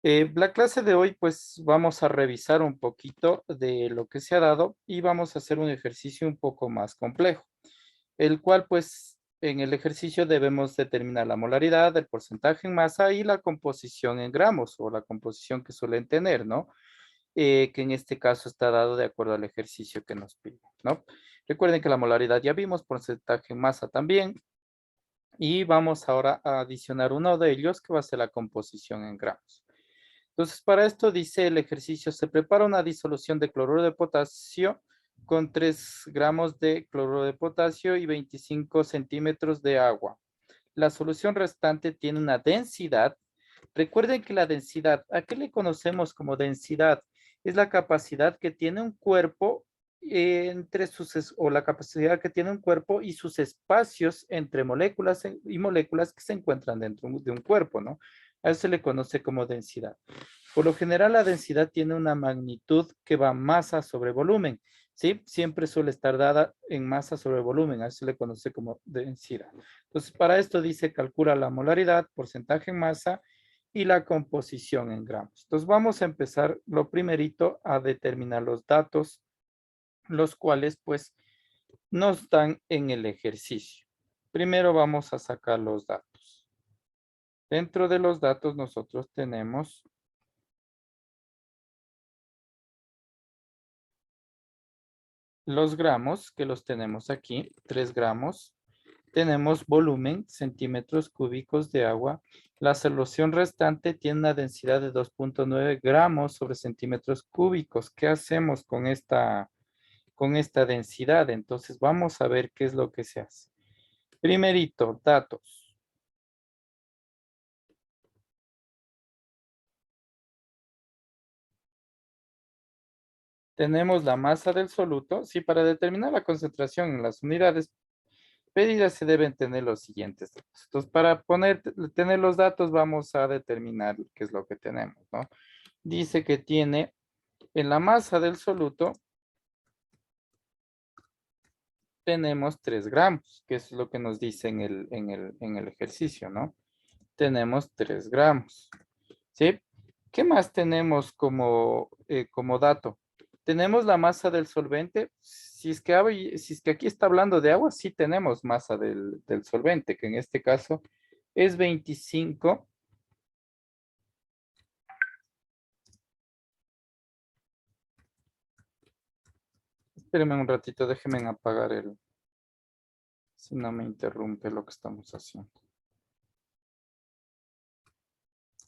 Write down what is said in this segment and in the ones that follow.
La clase de hoy, pues vamos a revisar un poquito de lo que se ha dado y vamos a hacer un ejercicio un poco más complejo, el cual pues en el ejercicio debemos determinar la molaridad, el porcentaje en masa y la composición en gramos o la composición que suelen tener, ¿no? Que en este caso está dado de acuerdo al ejercicio que nos pide, ¿no? Recuerden que la molaridad ya vimos, porcentaje en masa también, y vamos ahora a adicionar uno de ellos que va a ser la composición en gramos. Entonces, para esto dice el ejercicio, se prepara una disolución de cloruro de potasio con 3 gramos de cloruro de potasio y 25 centímetros de agua. La solución restante tiene una densidad. Recuerden que la densidad, ¿a qué le conocemos como densidad? Es la capacidad que tiene un cuerpo entre sus, o la capacidad que tiene un cuerpo y sus espacios entre moléculas y moléculas que se encuentran dentro de un cuerpo, ¿no? A eso se le conoce como densidad. Por lo general, la densidad tiene una magnitud que va masa sobre volumen, ¿sí? Siempre suele estar dada en masa sobre volumen, a eso se le conoce como densidad. Entonces, para esto dice, calcula la molaridad, porcentaje en masa y la composición en gramos. Entonces, vamos a empezar lo primerito a determinar los datos, los cuales pues nos dan en el ejercicio. Primero vamos a sacar los datos. Dentro de los datos nosotros tenemos los gramos, que los tenemos aquí, 3 gramos. Tenemos volumen, centímetros cúbicos de agua. La solución restante tiene una densidad de 2.9 gramos sobre centímetros cúbicos. ¿Qué hacemos con esta densidad? Entonces vamos a ver qué es lo que se hace. Primerito, datos. Tenemos la masa del soluto. Sí, para determinar la concentración en las unidades pedidas se deben tener los siguientes datos. Entonces, para tener los datos, vamos a determinar qué es lo que tenemos, ¿no? Dice que tiene en la masa del soluto, tenemos 3 gramos, que es lo que nos dice en el ejercicio, ¿no? Tenemos 3 gramos, ¿sí? ¿Qué más tenemos como dato? Tenemos la masa del solvente. Si es que aquí está hablando de agua, sí tenemos masa del solvente, que en este caso es 25. Espérenme un ratito, déjenme apagar si no me interrumpe lo que estamos haciendo.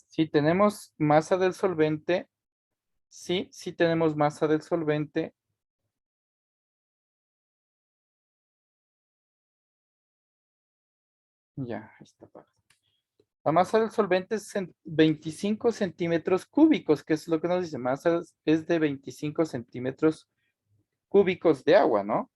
Si tenemos masa del solvente, sí tenemos masa del solvente. Ya, ahí está apagado. La masa del solvente es 25 centímetros cúbicos, que es lo que nos dice. Masa es de 25 centímetros cúbicos de agua, ¿no?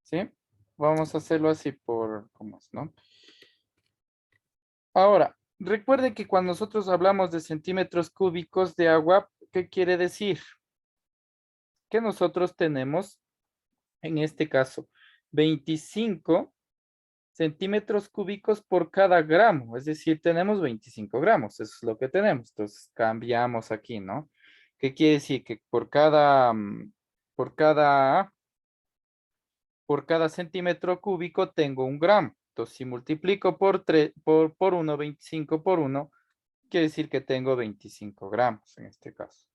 ¿Sí? Vamos a hacerlo así ¿cómo es, no? Ahora, recuerden que cuando nosotros hablamos de centímetros cúbicos de agua, ¿qué quiere decir? Que nosotros tenemos, en este caso, 25 centímetros cúbicos por cada gramo, es decir, tenemos 25 gramos, eso es lo que tenemos. Entonces, cambiamos aquí, ¿no? ¿Qué quiere decir? Que por cada, por cada centímetro cúbico tengo un gramo. Entonces, si multiplico por 1, 25 por 1, quiere decir que tengo 25 gramos en este caso.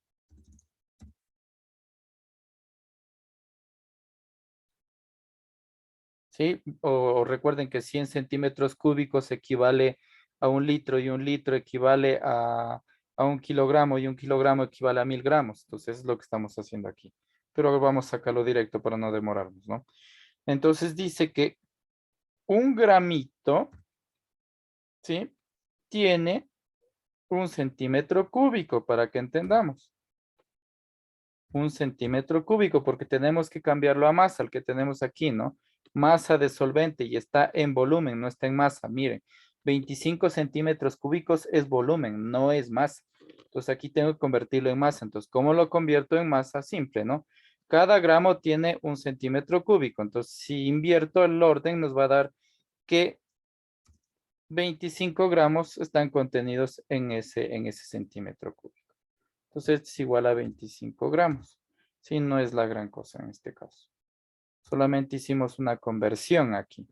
¿Sí? O recuerden que 100 centímetros cúbicos equivale a 1 litro y 1 litro equivale a 1 kilogramo y 1 kilogramo equivale a 1000 gramos. Entonces es lo que estamos haciendo aquí. Pero vamos a sacarlo directo para no demorarnos, ¿no? Entonces dice que 1 gramito, ¿sí? Tiene 1 centímetro cúbico para que entendamos. 1 centímetro cúbico, porque tenemos que cambiarlo a masa, el que tenemos aquí, ¿no? Masa de solvente y está en volumen, no está en masa. Miren, 25 centímetros cúbicos es volumen, no es masa. Entonces aquí tengo que convertirlo en masa. Entonces, ¿cómo lo convierto en masa? Simple, ¿no? Cada gramo tiene 1 centímetro cúbico. Entonces, si invierto el orden, nos va a dar que 25 gramos están contenidos en ese centímetro cúbico. Entonces, es igual a 25 gramos. Sí, no es la gran cosa en este caso. Solamente hicimos una conversión aquí.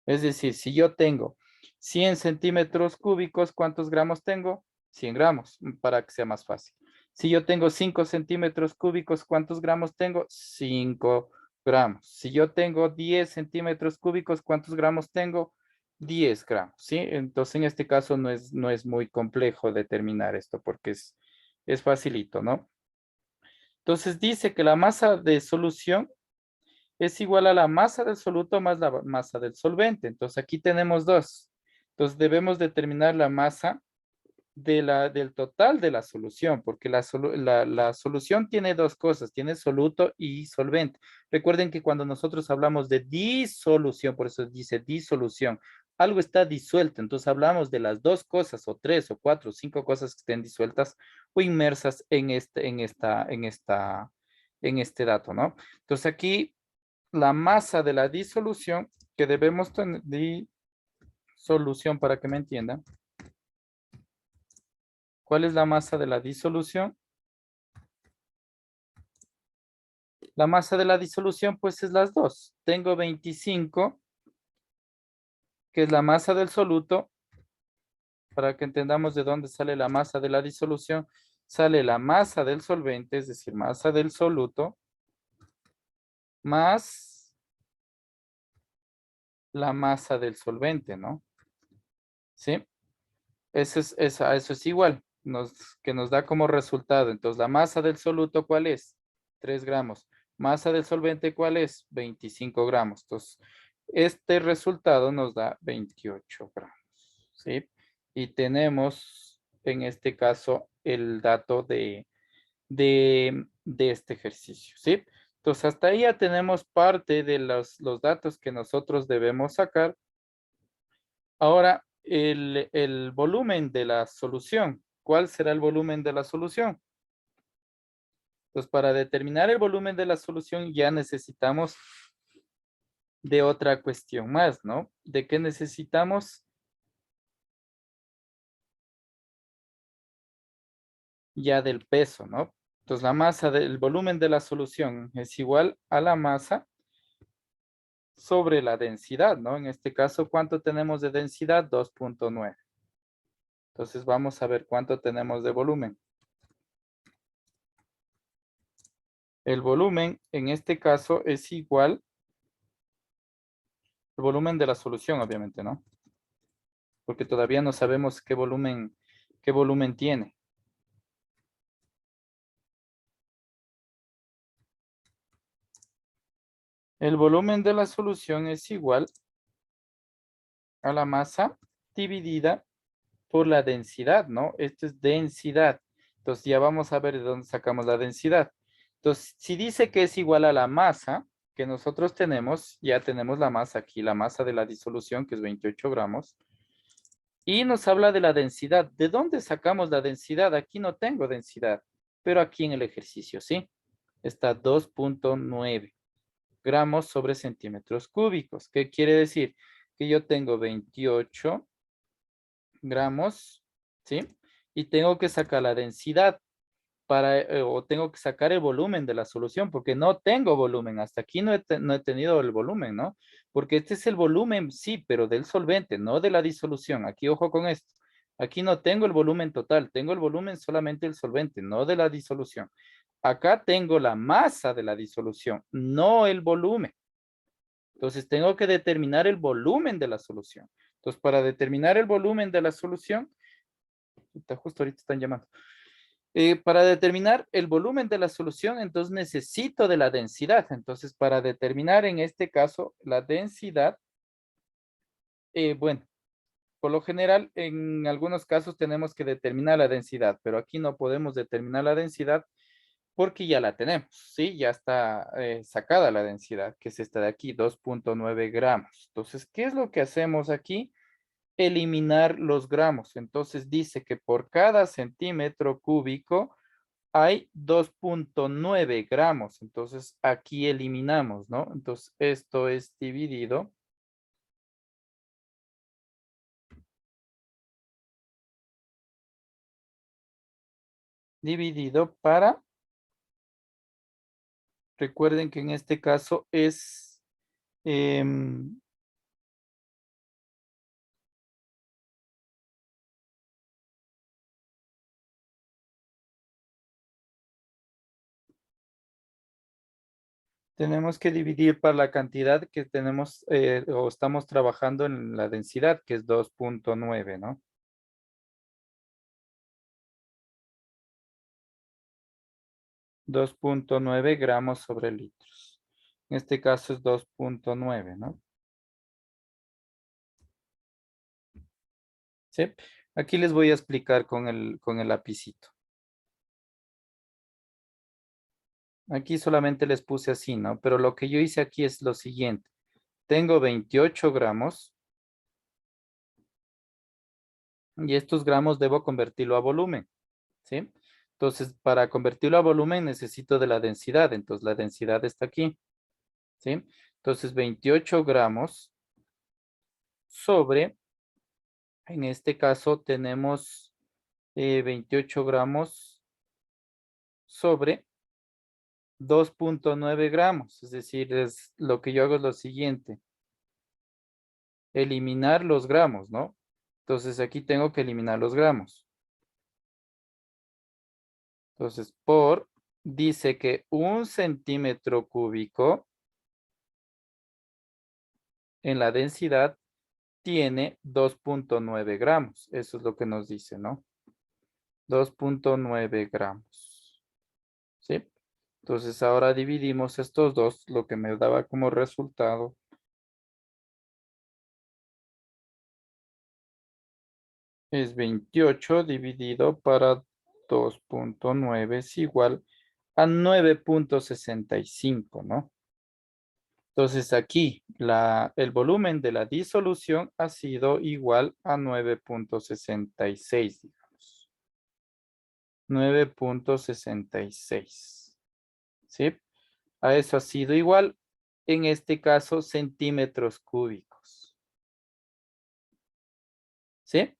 Es decir, si yo tengo 100 centímetros cúbicos, ¿cuántos gramos tengo? 100 gramos, para que sea más fácil. Si yo tengo 5 centímetros cúbicos, ¿cuántos gramos tengo? 5 gramos. Si yo tengo 10 centímetros cúbicos, ¿cuántos gramos tengo? 10 gramos, ¿sí? Entonces, en este caso no es muy complejo determinar esto porque es facilito, ¿no? Entonces, dice que la masa de solución es igual a la masa del soluto más la masa del solvente. Entonces aquí tenemos dos. Entonces debemos determinar la masa del total de la solución, porque la solución tiene dos cosas, tiene soluto y solvente. Recuerden que cuando nosotros hablamos de disolución, por eso dice disolución, algo está disuelto, entonces hablamos de las dos cosas, o tres, o cuatro, o cinco cosas que estén disueltas o inmersas en este dato, ¿no? Entonces aquí la masa de la disolución que debemos tener, disolución para que me entiendan. ¿Cuál es la masa de la disolución? La masa de la disolución pues es las dos. Tengo 25, que es la masa del soluto. Para que entendamos de dónde sale la masa de la disolución, sale la masa del solvente, es decir, masa del soluto, más la masa del solvente, ¿no? ¿Sí? Eso es igual, que nos da como resultado. Entonces, la masa del soluto, ¿cuál es? 3 gramos. Masa del solvente, ¿cuál es? 25 gramos. Entonces, este resultado nos da 28 gramos, ¿sí? Y tenemos, en este caso, el dato de este ejercicio, ¿sí? Entonces, hasta ahí ya tenemos parte de los datos que nosotros debemos sacar. Ahora, el volumen de la solución. ¿Cuál será el volumen de la solución? Pues para determinar el volumen de la solución ya necesitamos de otra cuestión más, ¿no? ¿De qué necesitamos? Ya del peso, ¿no? Entonces la masa del volumen de la solución es igual a la masa sobre la densidad, ¿no? En este caso, ¿cuánto tenemos de densidad? 2.9. Entonces vamos a ver cuánto tenemos de volumen. El volumen en este caso es igual el volumen de la solución, obviamente, ¿no? Porque todavía no sabemos qué volumen tiene. El volumen de la solución es igual a la masa dividida por la densidad, ¿no? Esto es densidad. Entonces ya vamos a ver de dónde sacamos la densidad. Entonces, si dice que es igual a la masa que nosotros tenemos, ya tenemos la masa aquí, la masa de la disolución, que es 28 gramos. Y nos habla de la densidad. ¿De dónde sacamos la densidad? Aquí no tengo densidad, pero aquí en el ejercicio, ¿sí? Está 2.9 gramos sobre centímetros cúbicos. ¿Qué quiere decir? Que yo tengo 28 gramos, ¿sí? Y tengo que sacar la densidad o tengo que sacar el volumen de la solución, porque no tengo volumen. Hasta aquí no he tenido el volumen, ¿no? Porque este es el volumen, sí, pero del solvente, no de la disolución. Aquí, ojo con esto. Aquí no tengo el volumen total, tengo el volumen solamente del solvente, no de la disolución. Acá tengo la masa de la disolución, no el volumen. Entonces, tengo que determinar el volumen de la solución. Entonces, para determinar el volumen de la solución, justo ahorita están llamando. Para determinar el volumen de la solución, entonces necesito de la densidad. Entonces, para determinar en este caso la densidad, bueno, por lo general, en algunos casos tenemos que determinar la densidad, pero aquí no podemos determinar la densidad porque ya la tenemos, ¿sí? Ya está sacada la densidad, que es esta de aquí, 2.9 gramos. Entonces, ¿qué es lo que hacemos aquí? Eliminar los gramos. Entonces, dice que por cada centímetro cúbico hay 2.9 gramos. Entonces, aquí eliminamos, ¿no? Entonces, esto es dividido. Dividido para, recuerden que en este caso es, tenemos que dividir para la cantidad que tenemos o estamos trabajando en la densidad, que es 2.9, ¿no? 2.9 gramos sobre litros. En este caso es 2.9, ¿no? ¿Sí? Aquí les voy a explicar con el lapicito. Aquí solamente les puse así, ¿no? Pero lo que yo hice aquí es lo siguiente. Tengo 28 gramos y estos gramos debo convertirlo a volumen, ¿sí? Entonces, para convertirlo a volumen necesito de la densidad. Entonces, la densidad está aquí, ¿sí? Entonces, 28 gramos sobre, en este caso tenemos 28 gramos sobre 2.9 gramos. Es decir, lo que yo hago es lo siguiente. Eliminar los gramos, ¿no? Entonces, aquí tengo que eliminar los gramos. Entonces, dice que 1 centímetro cúbico en la densidad tiene 2.9 gramos. Eso es lo que nos dice, ¿no? 2.9 gramos. ¿Sí? Entonces, ahora dividimos estos dos, lo que me daba como resultado es 28 dividido para 2.9 es igual a 9.65, ¿no? Entonces aquí el volumen de la disolución ha sido igual a 9.66, digamos. 9.66. ¿Sí? A eso ha sido igual, en este caso, centímetros cúbicos. ¿Sí?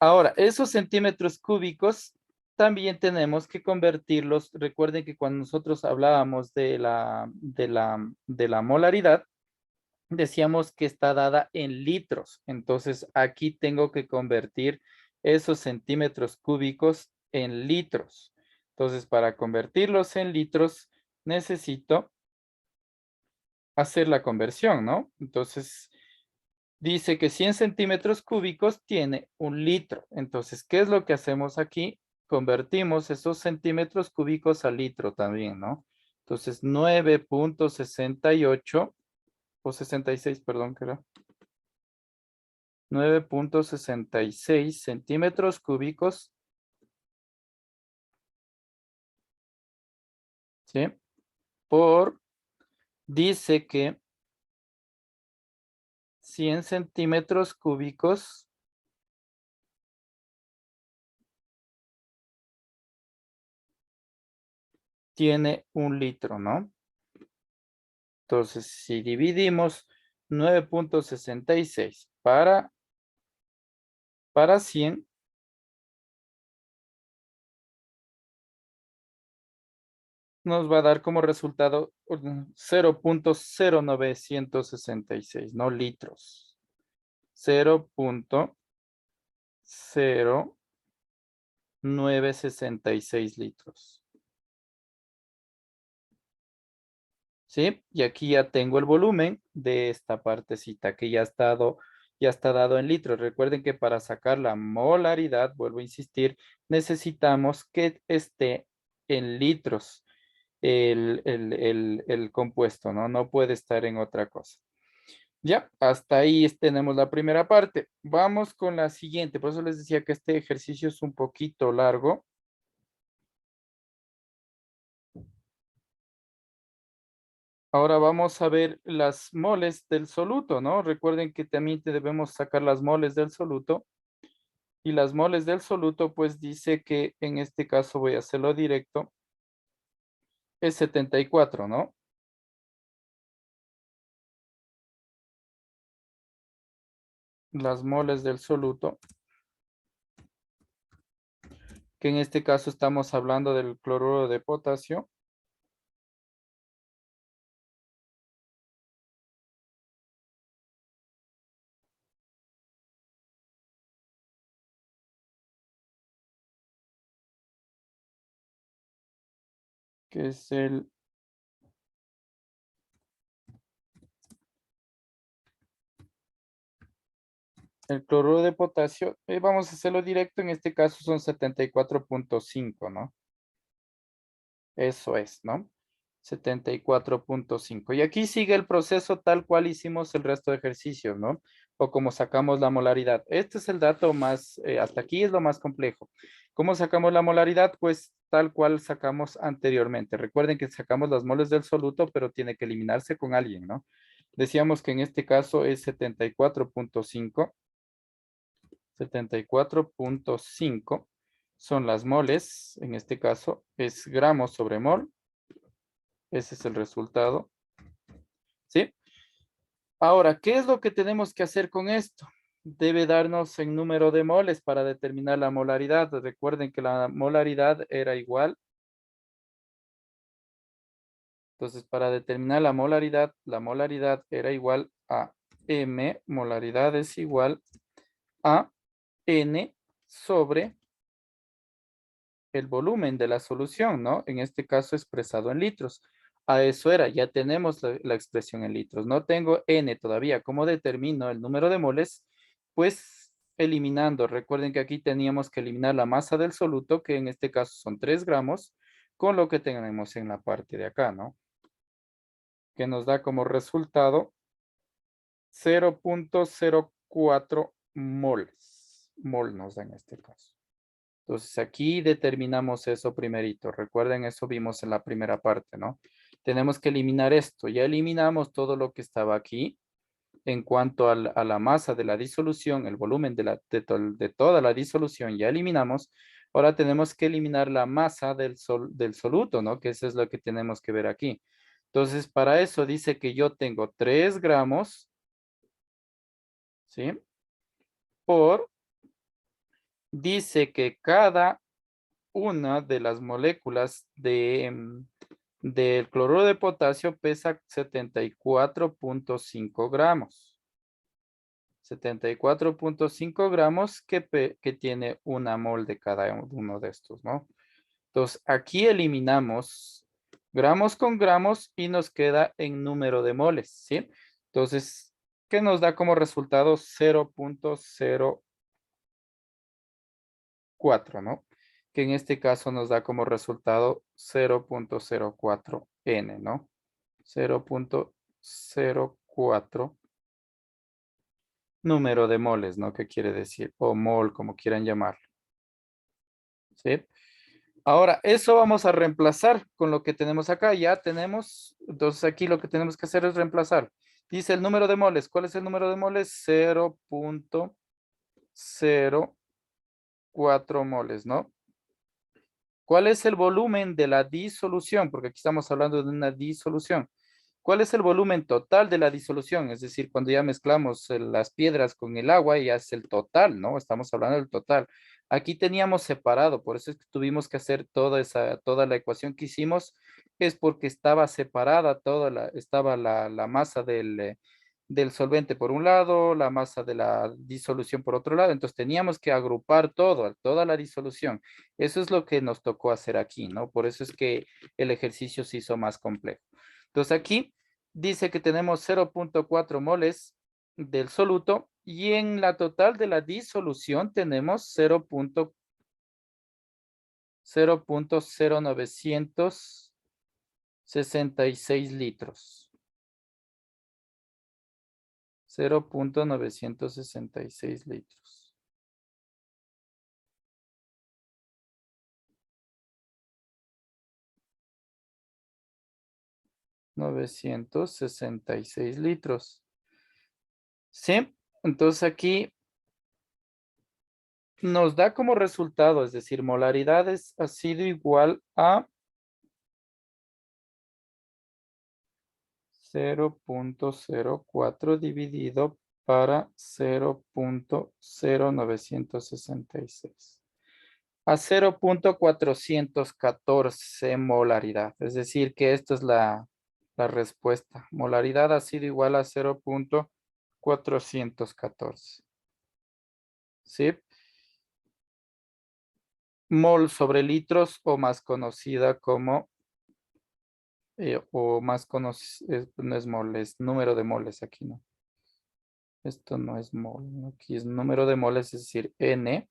Ahora, esos centímetros cúbicos también tenemos que convertirlos. Recuerden que cuando nosotros hablábamos de la molaridad, decíamos que está dada en litros. Entonces, aquí tengo que convertir esos centímetros cúbicos en litros. Entonces, para convertirlos en litros, necesito hacer la conversión, ¿no? Entonces, dice que 100 centímetros cúbicos tiene 1 litro. Entonces, ¿qué es lo que hacemos aquí? Convertimos esos centímetros cúbicos a litro también, ¿no? Entonces, 9.68 o 66, perdón, que era 9.66 centímetros cúbicos, ¿sí? Dice que 100 centímetros cúbicos tiene 1 litro, ¿no? Entonces, si dividimos 9.66 para 100, nos va a dar como resultado 0.0966, no litros. 0.0966 litros. ¿Sí? Y aquí ya tengo el volumen de esta partecita que ya está dado en litros. Recuerden que para sacar la molaridad, vuelvo a insistir, necesitamos que esté en litros el compuesto, ¿no? No puede estar en otra cosa. Ya, hasta ahí tenemos la primera parte. Vamos con la siguiente. Por eso les decía que este ejercicio es un poquito largo. Ahora vamos a ver las moles del soluto, ¿no? Recuerden que también debemos sacar las moles del soluto. Y las moles del soluto, pues dice que en este caso voy a hacerlo directo, es 74, ¿no? Las moles del soluto, que en este caso estamos hablando del cloruro de potasio, que es el cloruro de potasio. Vamos a hacerlo directo, en este caso son 74.5, ¿no? Eso es, ¿no? 74.5. Y aquí sigue el proceso tal cual hicimos el resto de ejercicios, ¿no? O como sacamos la molaridad. Este es el dato más, hasta aquí es lo más complejo. ¿Cómo sacamos la molaridad? Pues tal cual sacamos anteriormente. Recuerden que sacamos las moles del soluto, pero tiene que eliminarse con alguien, ¿no? Decíamos que en este caso es 74.5. 74.5 son las moles, en este caso es gramos sobre mol. Ese es el resultado, ¿sí? Ahora, ¿qué es lo que tenemos que hacer con esto? Debe darnos en número de moles para determinar la molaridad. Recuerden que la molaridad era igual. Entonces, para determinar la molaridad era igual a M, molaridad es igual a N sobre el volumen de la solución, ¿no? En este caso expresado en litros. A eso era, ya tenemos la expresión en litros. No tengo N todavía. ¿Cómo determino el número de moles? Pues eliminando. Recuerden que aquí teníamos que eliminar la masa del soluto, que en este caso son 3 gramos, con lo que tenemos en la parte de acá, ¿no? Que nos da como resultado 0.04 moles. Mol nos da en este caso. Entonces aquí determinamos eso primerito. Recuerden, eso vimos en la primera parte, ¿no? Tenemos que eliminar esto. Ya eliminamos todo lo que estaba aquí. En cuanto a la masa de la disolución, el volumen de toda la disolución, ya eliminamos. Ahora tenemos que eliminar la masa del soluto, ¿no? Que eso es lo que tenemos que ver aquí. Entonces, para eso dice que yo tengo 3 gramos, ¿sí? Dice que cada una de las moléculas del cloruro de potasio pesa 74.5 gramos. 74.5 gramos que tiene una mol de cada uno de estos, ¿no? Entonces, aquí eliminamos gramos con gramos y nos queda en número de moles, ¿sí? Entonces, ¿qué nos da como resultado? 0.04, ¿no? Que en este caso nos da como resultado 0.04 N, ¿no? 0.04 número de moles, ¿no? ¿Qué quiere decir? O mol, como quieran llamarlo, ¿sí? Ahora, eso vamos a reemplazar con lo que tenemos acá. Ya tenemos, entonces aquí lo que tenemos que hacer es reemplazar. Dice el número de moles. ¿Cuál es el número de moles? 0.04 moles, ¿no? ¿Cuál es el volumen de la disolución? Porque aquí estamos hablando de una disolución. ¿Cuál es el volumen total de la disolución? Es decir, cuando ya mezclamos las piedras con el agua, ya es el total, ¿no? Estamos hablando del total. Aquí teníamos separado, por eso es que tuvimos que hacer toda la ecuación que hicimos, es porque estaba separada estaba la masa del solvente por un lado, la masa de la disolución por otro lado, entonces teníamos que agrupar toda la disolución. Eso es lo que nos tocó hacer aquí, ¿no? Por eso es que el ejercicio se hizo más complejo. Entonces aquí dice que tenemos 0.4 moles del soluto y en la total de la disolución tenemos 0.0966 litros. 0.966 litros. ¿Sí? Entonces aquí nos da como resultado, es decir, molaridades ha sido igual a 0.04 dividido para 0.0966. A 0.414 molaridad. Es decir, que esta es la respuesta. Molaridad ha sido igual a 0.414. ¿Sí? Mol sobre litros o más conocida como, no es mol, es número de moles aquí, ¿no? Esto no es mol, ¿no? Aquí es número de moles, es decir, N.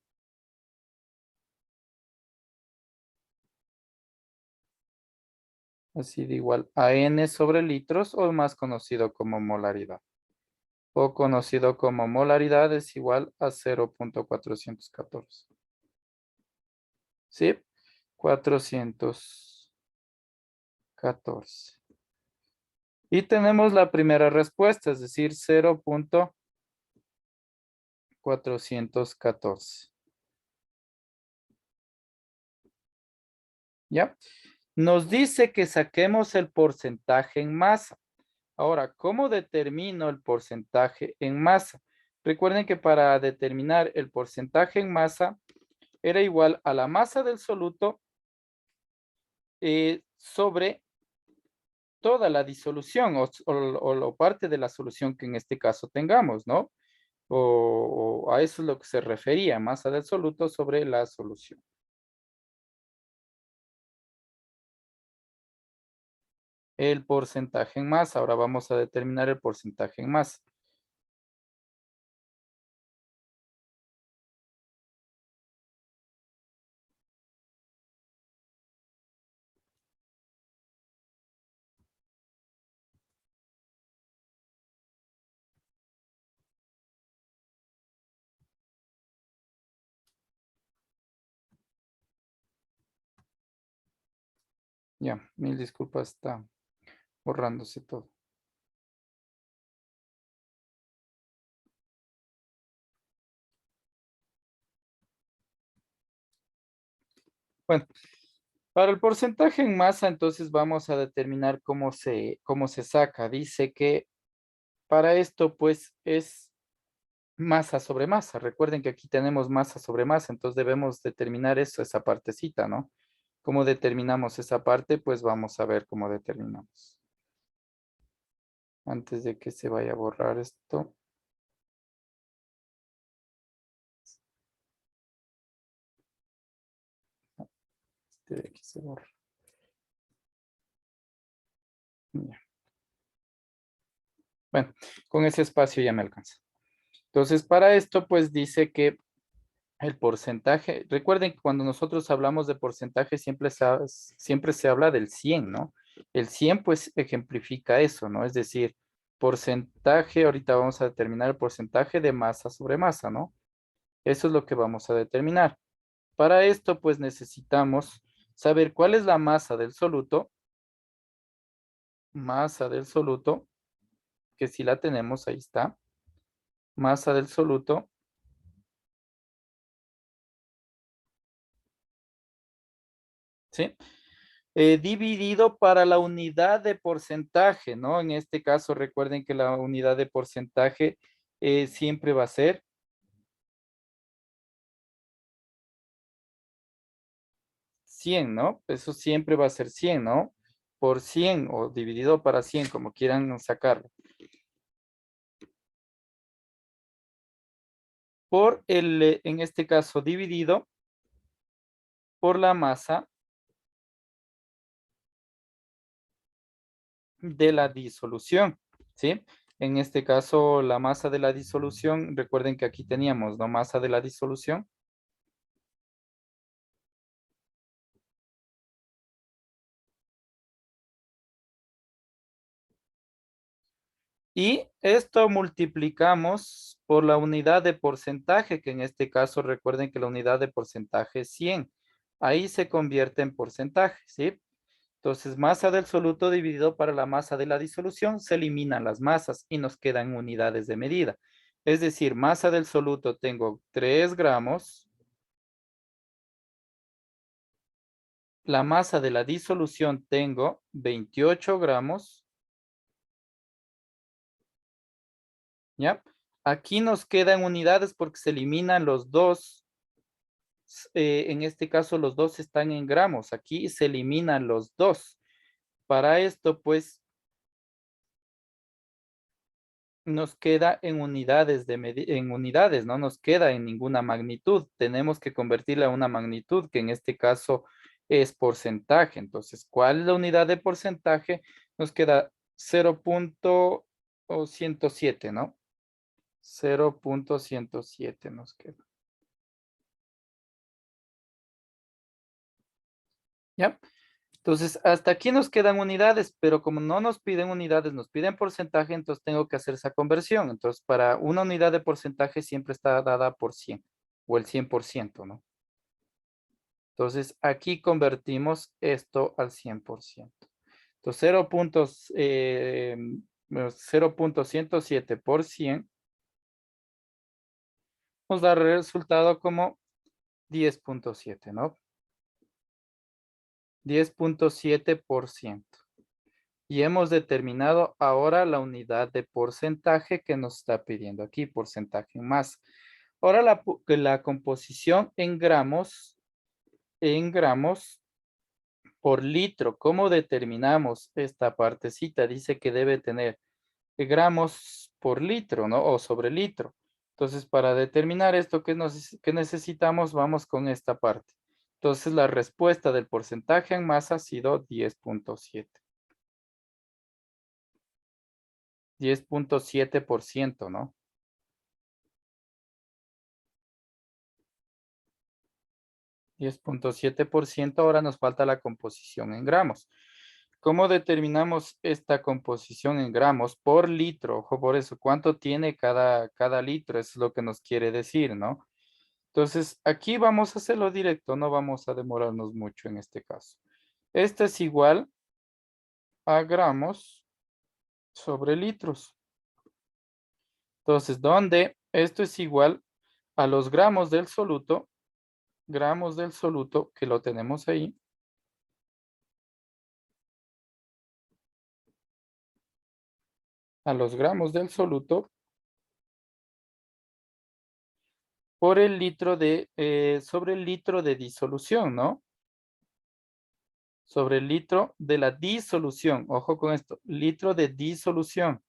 Así de igual a N sobre litros o más conocido como molaridad. O conocido como molaridad es igual a 0.414. ¿Sí? 414. Y tenemos la primera respuesta, es decir, 0.414. ¿Ya? Nos dice que saquemos el porcentaje en masa. Ahora, ¿cómo determino el porcentaje en masa? Recuerden que para determinar el porcentaje en masa era igual a la masa del soluto sobre toda la disolución o parte de la solución que en este caso tengamos, ¿no? O a eso es lo que se refería, masa del soluto sobre la solución. El porcentaje en masa. Ahora vamos a determinar el porcentaje en masa. Ya, mil disculpas, está borrándose todo. Bueno, para el porcentaje en masa, entonces vamos a determinar cómo se saca. Dice que para esto, pues, es masa sobre masa. Recuerden que aquí tenemos masa sobre masa, entonces debemos determinar eso, esa partecita, ¿no? ¿Cómo determinamos esa parte? Pues vamos a ver cómo determinamos. Antes de que se vaya a borrar esto. Este de aquí se borra. Ya. Bueno, con ese espacio ya me alcanza. Entonces, para esto, pues dice que el porcentaje, recuerden que cuando nosotros hablamos de porcentaje siempre se habla del 100, ¿no? El 100 pues ejemplifica eso, ¿no? Es decir, porcentaje, ahorita vamos a determinar el porcentaje de masa sobre masa, ¿no? Eso es lo que vamos a determinar. Para esto pues necesitamos saber cuál es la masa del soluto, que si la tenemos, ahí está, masa del soluto, ¿sí? Dividido para la unidad de porcentaje, ¿no? En este caso, recuerden que la unidad de porcentaje siempre va a ser 100, ¿no? Eso siempre va a ser 100, ¿no? Por 100 o dividido para 100, como quieran sacarlo. Por en este caso, dividido por la masa de la disolución, ¿sí? En este caso, la masa de la disolución, recuerden que aquí teníamos, ¿no? Masa de la disolución. Y esto multiplicamos por la unidad de porcentaje, que en este caso recuerden que la unidad de porcentaje es 100. Ahí se convierte en porcentaje, ¿sí? Entonces, masa del soluto dividido para la masa de la disolución, se eliminan las masas y nos quedan unidades de medida. Es decir, masa del soluto tengo 3 gramos la masa de la disolución tengo 28 gramos. ¿Ya? Aquí nos quedan unidades porque se eliminan los dos. En este caso, los dos están en gramos. Aquí se eliminan los dos. Para esto, pues, nos queda en unidades en unidades, no nos queda en ninguna magnitud. Tenemos que convertirla a una magnitud, que en este caso es porcentaje. Entonces, ¿cuál es la unidad de porcentaje? Nos queda 0.107, ¿no? 0.107 nos queda. ¿Ya? Entonces, hasta aquí nos quedan unidades, pero como no nos piden unidades, nos piden porcentaje, entonces tengo que hacer esa conversión. Entonces, para una unidad de porcentaje siempre está dada por 100 o el 100%, ¿no? Entonces, aquí convertimos esto al 100%. Entonces, 0.107 por 100 nos da el resultado como 10.7, ¿no? 10.7%. Y hemos determinado ahora la unidad de porcentaje que nos está pidiendo aquí, porcentaje en masa. Ahora la composición en gramos por litro. ¿Cómo determinamos esta partecita? Dice que debe tener gramos por litro, ¿no? O sobre litro. Entonces, para determinar esto que necesitamos, vamos con esta parte. Entonces, la respuesta del porcentaje en masa ha sido 10.7. 10.7%, ¿no? 10.7%. Ahora nos falta la composición en gramos. ¿Cómo determinamos esta composición en gramos por litro? Ojo por eso, ¿cuánto tiene cada litro? Eso es lo que nos quiere decir, ¿no? Entonces, aquí vamos a hacerlo directo, no vamos a demorarnos mucho en este caso. Este es igual a gramos sobre litros. Entonces, ¿dónde esto es igual a los gramos del soluto, que lo tenemos ahí, a los gramos del soluto por el litro sobre el litro de disolución, ¿no? Sobre el litro de la disolución. Ojo con esto, litro de disolución.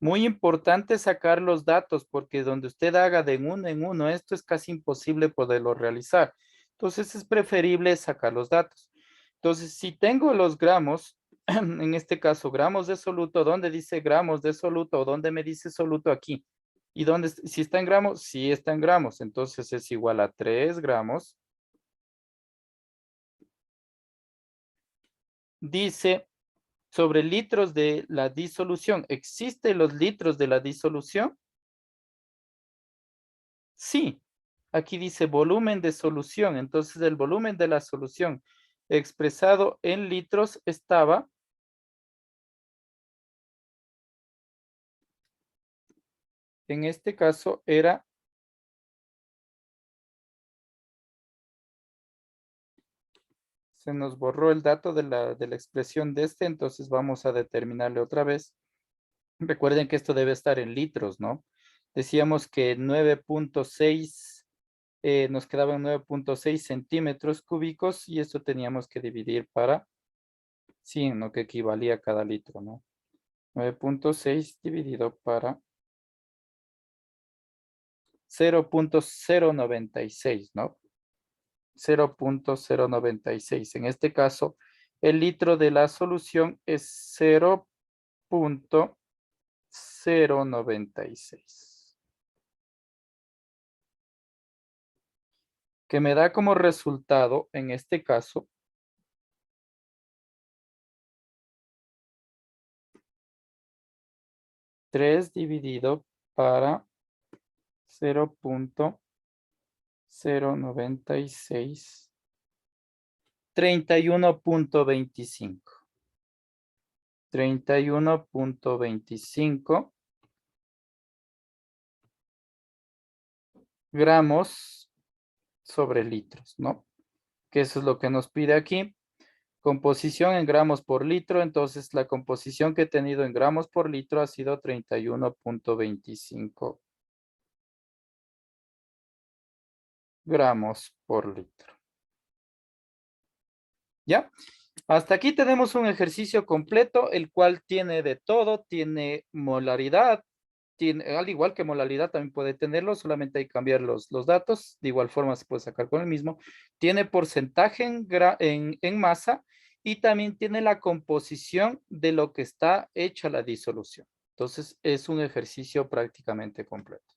Muy importante sacar los datos porque donde usted haga de uno en uno, esto es casi imposible poderlo realizar. Entonces es preferible sacar los datos. Entonces, si tengo los gramos, en este caso gramos de soluto, ¿dónde dice gramos de soluto? ¿Dónde me dice soluto? Aquí. ¿Y dónde, si está en gramos? Sí está en gramos. Entonces es igual a 3 gramos. Dice sobre litros de la disolución. ¿Existen los litros de la disolución? Sí. Aquí dice volumen de solución. Entonces el volumen de la solución expresado en litros estaba en este caso era, se nos borró el dato de la expresión de este, entonces vamos a determinarle otra vez. Recuerden que esto debe estar en litros, ¿no? Decíamos que 9.6, nos quedaban 9.6 centímetros cúbicos y esto teníamos que dividir para 100, ¿no? Que equivalía a cada litro, ¿no? 9.6 dividido para 0.096, ¿no? 0.096. En este caso, el litro de la solución es 0.096. Que me da como resultado, en este caso, 3 dividido para 0.096. 31.25. 31.25 gramos sobre litros, ¿no? Que eso es lo que nos pide aquí. Composición en gramos por litro, entonces la composición que he tenido en gramos por litro ha sido 31.25 gramos por litro. ¿Ya? Hasta aquí tenemos un ejercicio completo, el cual tiene de todo, tiene molaridad, tiene, al igual que molaridad también puede tenerlo, solamente hay que cambiar los datos, de igual forma se puede sacar con el mismo. Tiene porcentaje en masa y también tiene la composición de lo que está hecha la disolución. Entonces es un ejercicio prácticamente completo.